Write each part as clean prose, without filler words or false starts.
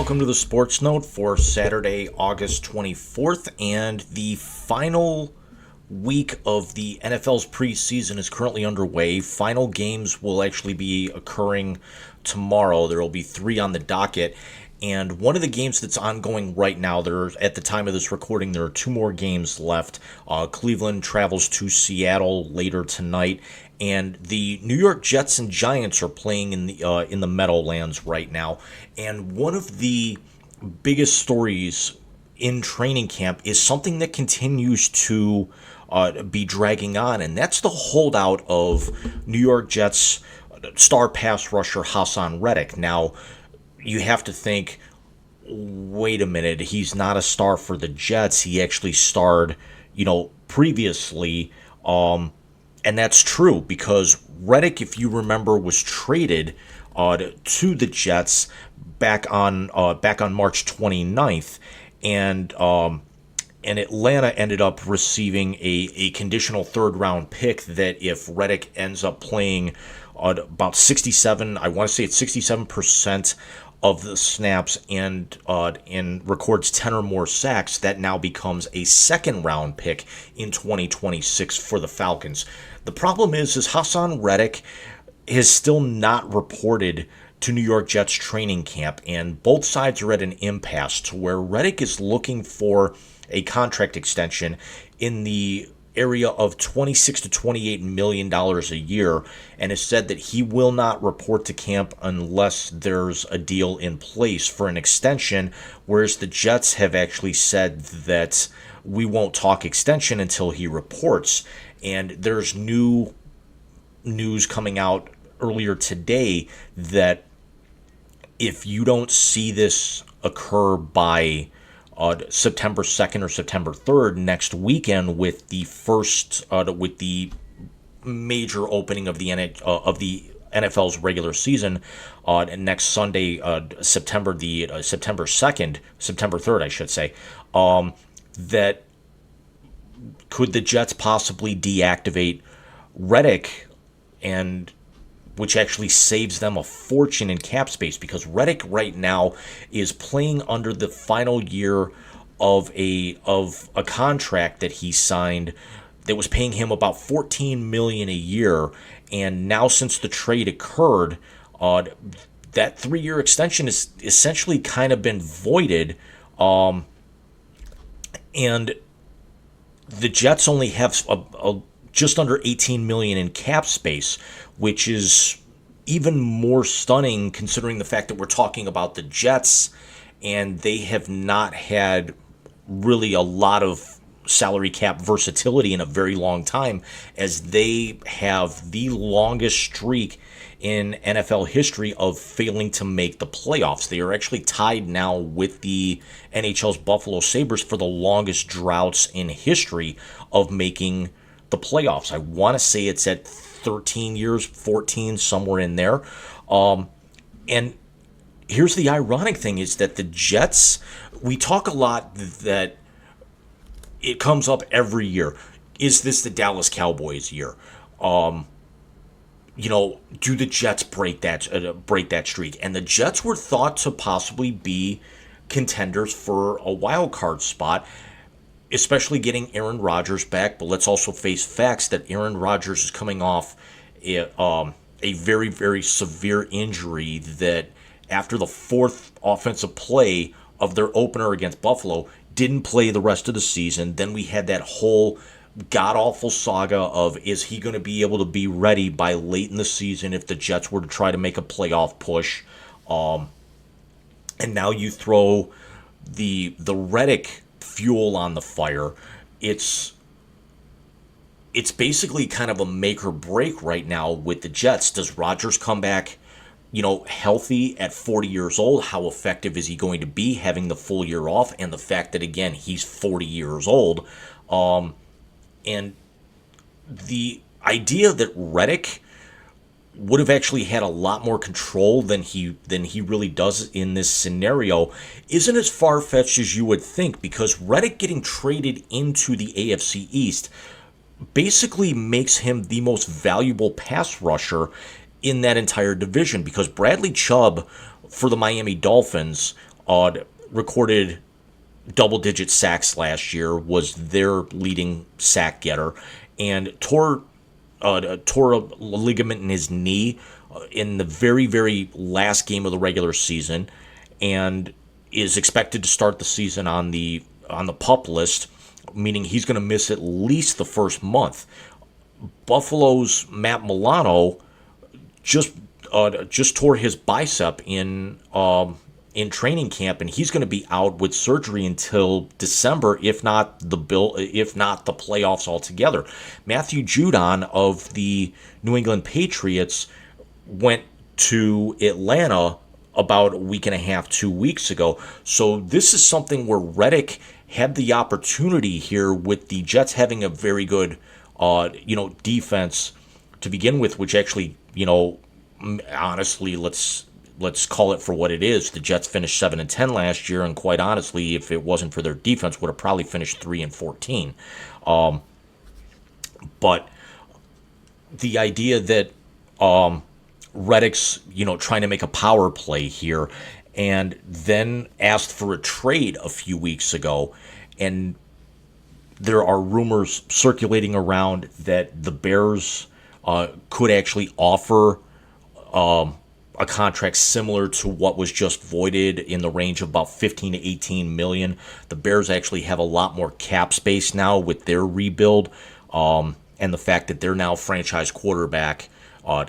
Welcome to the Sports Note for Saturday, August 24th, and the final week of the NFL's preseason is currently underway. Final games will actually be occurring tomorrow. There will be 3 on the docket, and one of the games that's ongoing right now, at the time of this recording, there are 2 more games left. Cleveland travels to Seattle later tonight, and the New York Jets and Giants are playing in the Meadowlands right now. And one of the biggest stories in training camp is something that continues to be dragging on, and that's the holdout of New York Jets star pass rusher Hassan Reddick. Now, you have to think, wait a minute, he's not a star for the Jets. He actually starred, previously. And that's true because Reddick, if you remember, was traded to the Jets back on March 29th, and Atlanta ended up receiving a conditional third-round pick that if Reddick ends up playing about 67, I want to say it's 67% of the snaps and records 10 or more sacks, that now becomes a second-round pick in 2026 for the Falcons. The problem is Hassan Reddick has still not reported to New York Jets training camp, and both sides are at an impasse to where Reddick is looking for a contract extension in the area of $26 to $28 million a year, and has said that he will not report to camp unless there's a deal in place for an extension, whereas the Jets have actually said that we won't talk extension until he reports. And there's new news coming out earlier today that if you don't see this occur by September 2nd or September 3rd next weekend, with the major opening of the NFL's regular season next Sunday, September 3rd, I should say, that could the Jets possibly deactivate Reddick, and which actually saves them a fortune in cap space, because Reddick right now is playing under the final year of a contract that he signed that was paying him about $14 million a year, and now since the trade occurred, that 3-year extension has essentially kind of been voided, and the Jets only have just under $18 million in cap space, which is even more stunning considering the fact that we're talking about the Jets, and they have not had really a lot of salary cap versatility in a very long time, as they have the longest streak in NFL history of failing to make the playoffs. They are actually tied now with the NHL's Buffalo Sabres for the longest droughts in history of making the playoffs. I want to say it's at 13 years, 14, somewhere in there. And here's the ironic thing is that the Jets, we talk a lot that it comes up every year. Is this the Dallas Cowboys year? Do the Jets break that streak? And the Jets were thought to possibly be contenders for a wild card spot, especially getting Aaron Rodgers back. But let's also face facts that Aaron Rodgers is coming off a very, very severe injury that after the 4th offensive play of their opener against Buffalo, didn't play the rest of the season. Then we had that whole god-awful saga of, is he going to be able to be ready by late in the season if the Jets were to try to make a playoff push? And now you throw the Reddick fuel on the fire. It's basically kind of a make or break right now with the Jets. Does Rodgers come back, healthy at 40 years old? How effective is he going to be having the full year off? And the fact that, again, he's 40 years old. And the idea that Reddick would have actually had a lot more control than he really does in this scenario isn't as far-fetched as you would think, because Reddick getting traded into the AFC East basically makes him the most valuable pass rusher in that entire division, because Bradley Chubb for the Miami Dolphins recorded double-digit sacks last year, was their leading sack getter, and tore a ligament in his knee in the very, very last game of the regular season, and is expected to start the season on the PUP list, meaning he's going to miss at least the first month. Buffalo's Matt Milano just tore his bicep in training camp, and he's going to be out with surgery until December, if not the playoffs altogether. Matthew Judon of the New England Patriots went to Atlanta about a week and a half, 2 weeks ago. So this is something where Reddick had the opportunity here, with the Jets having a very good, defense to begin with, which actually, honestly, let's call it for what it is. The Jets finished 7-10 last year, and quite honestly, if it wasn't for their defense, would have probably finished 3-14. But the idea that Reddick's, trying to make a power play here, and then asked for a trade a few weeks ago, and there are rumors circulating around that the Bears could actually offer a contract similar to what was just voided, in the range of about 15 to 18 million. The Bears actually have a lot more cap space now with their rebuild, and the fact that their now franchise quarterback,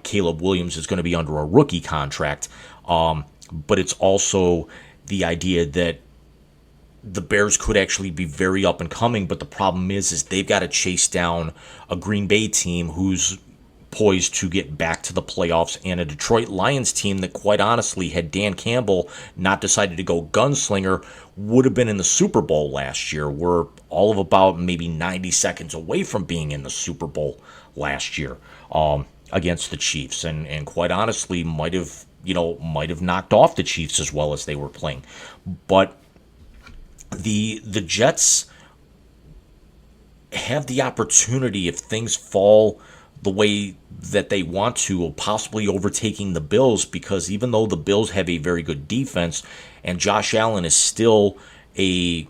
Caleb Williams, is going to be under a rookie contract. But it's also the idea that the Bears could actually be very up and coming, but the problem is they've got to chase down a Green Bay team who's poised to get back to the playoffs, and a Detroit Lions team that, quite honestly, had Dan Campbell not decided to go gunslinger, would have been in the Super Bowl last year. We're all of about maybe 90 seconds away from being in the Super Bowl last year against the Chiefs, and quite honestly might have knocked off the Chiefs as well as they were playing. But the Jets have the opportunity, if things fall the way that they want to, of possibly overtaking the Bills, because even though the Bills have a very good defense, and Josh Allen is still a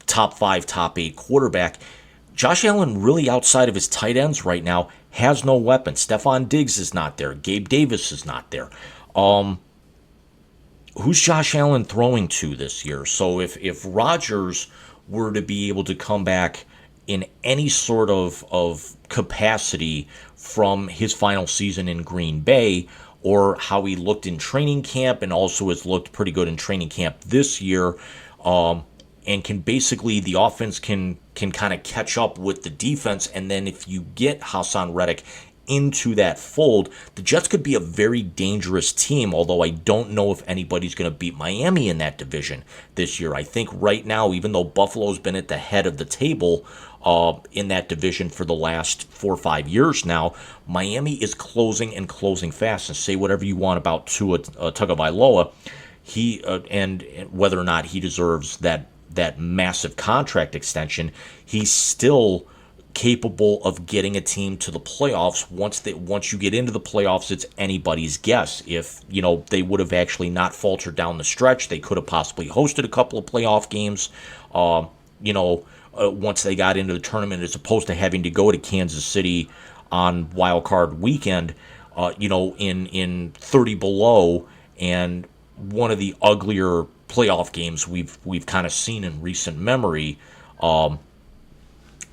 top 5, top 8 quarterback, Josh Allen, really outside of his tight ends right now, has no weapon. Stephon Diggs is not there. Gabe Davis is not there. Who's Josh Allen throwing to this year? So if Rodgers were to be able to come back in any sort of capacity from his final season in Green Bay, or how he looked in training camp, and also has looked pretty good in training camp this year, and can basically, the offense can kind of catch up with the defense, and then if you get Hassan Reddick into that fold, the Jets could be a very dangerous team, although I don't know if anybody's going to beat Miami in that division this year. I think right now, even though Buffalo's been at the head of the table in that division for the last 4 or 5 years now, Miami is closing and closing fast. And say whatever you want about Tua Tagovailoa, he and whether or not he deserves that massive contract extension, he's still capable of getting a team to the playoffs. Once you get into the playoffs, it's anybody's guess. If they would have actually not faltered down the stretch, they could have possibly hosted a couple of playoff games. Once they got into the tournament, as opposed to having to go to Kansas City on Wild Card weekend, in 30 below, and one of the uglier playoff games we've kind of seen in recent memory.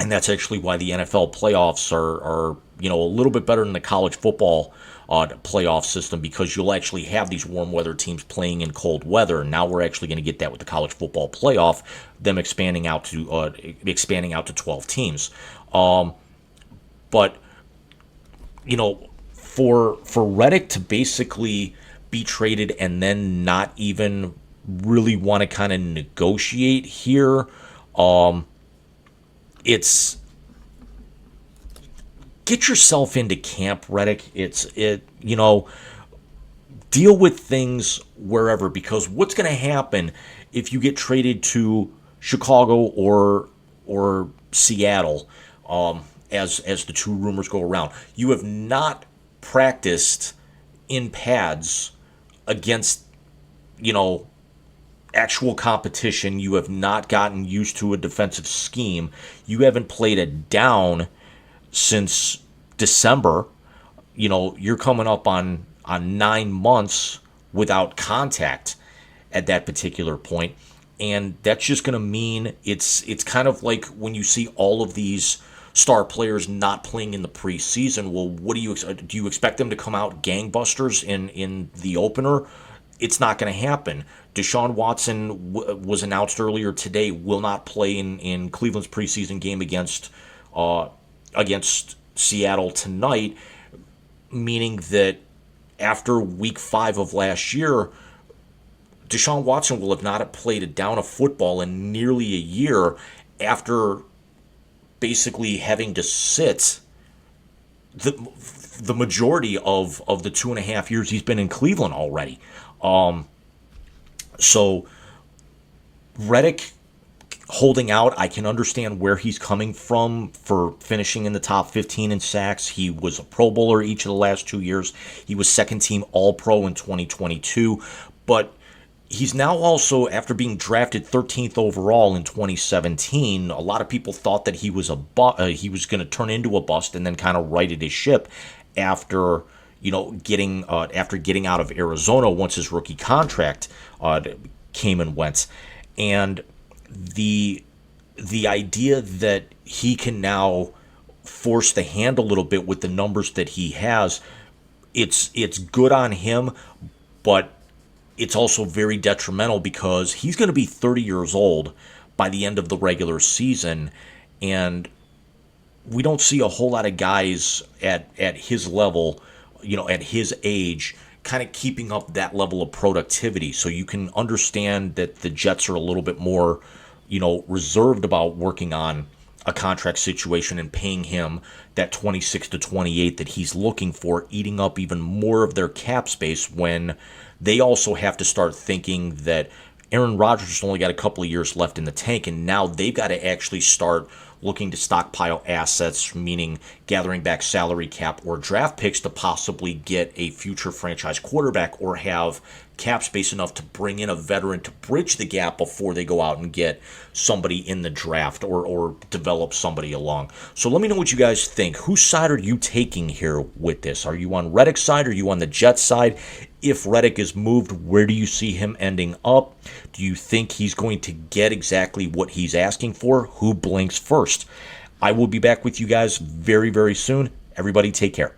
And that's actually why the NFL playoffs are a little bit better than the college football playoff system, because you'll actually have these warm weather teams playing in cold weather. Now we're actually going to get that with the college football playoff, them expanding out to 12 teams. But for Reddick to basically be traded and then not even really want to kind of negotiate here, it's get yourself into camp, Reddick. Deal with things wherever, because what's going to happen if you get traded to Chicago or Seattle, as the two rumors go around, you have not practiced in pads against actual competition. You have not gotten used to a defensive scheme. You haven't played it down since December. You're coming up on 9 months without contact at that particular point, and that's just going to mean it's kind of like when you see all of these star players not playing in the preseason. Well, what do you expect them to come out gangbusters in the opener? It's not going to happen. Deshaun Watson was announced earlier today will not play in Cleveland's preseason game against Seattle tonight, meaning that after week 5 of last year, Deshaun Watson will have not played a down of football in nearly a year after basically having to sit the majority of the 2.5 years he's been in Cleveland already. So Reddick holding out, I can understand where he's coming from for finishing in the top 15 in sacks. He was a Pro Bowler each of the last 2 years. He was second team All-Pro in 2022. But he's now also, after being drafted 13th overall in 2017, a lot of people thought that he was he was going to turn into a bust and then kind of righted his ship after getting out of Arizona once his rookie contract came and went. And the idea that he can now force the hand a little bit with the numbers that he has, it's good on him, but it's also very detrimental because he's going to be 30 years old by the end of the regular season, and we don't see a whole lot of guys at his level, at his age, kind of keeping up that level of productivity. So you can understand that the Jets are a little bit more, reserved about working on a contract situation and paying him that 26 to 28 that he's looking for, eating up even more of their cap space when they also have to start thinking that Aaron Rodgers has only got a couple of years left in the tank, and now they've got to actually start looking to stockpile assets, meaning gathering back salary cap or draft picks to possibly get a future franchise quarterback or have cap space enough to bring in a veteran to bridge the gap before they go out and get somebody in the draft or develop somebody along. So let me know what you guys think. Whose side are you taking here with this? Are you on Reddick's side? Are you on the Jets side? If Reddick is moved, where do you see him ending up? Do you think he's going to get exactly what he's asking for? Who blinks first? I will be back with you guys very, very soon. Everybody take care.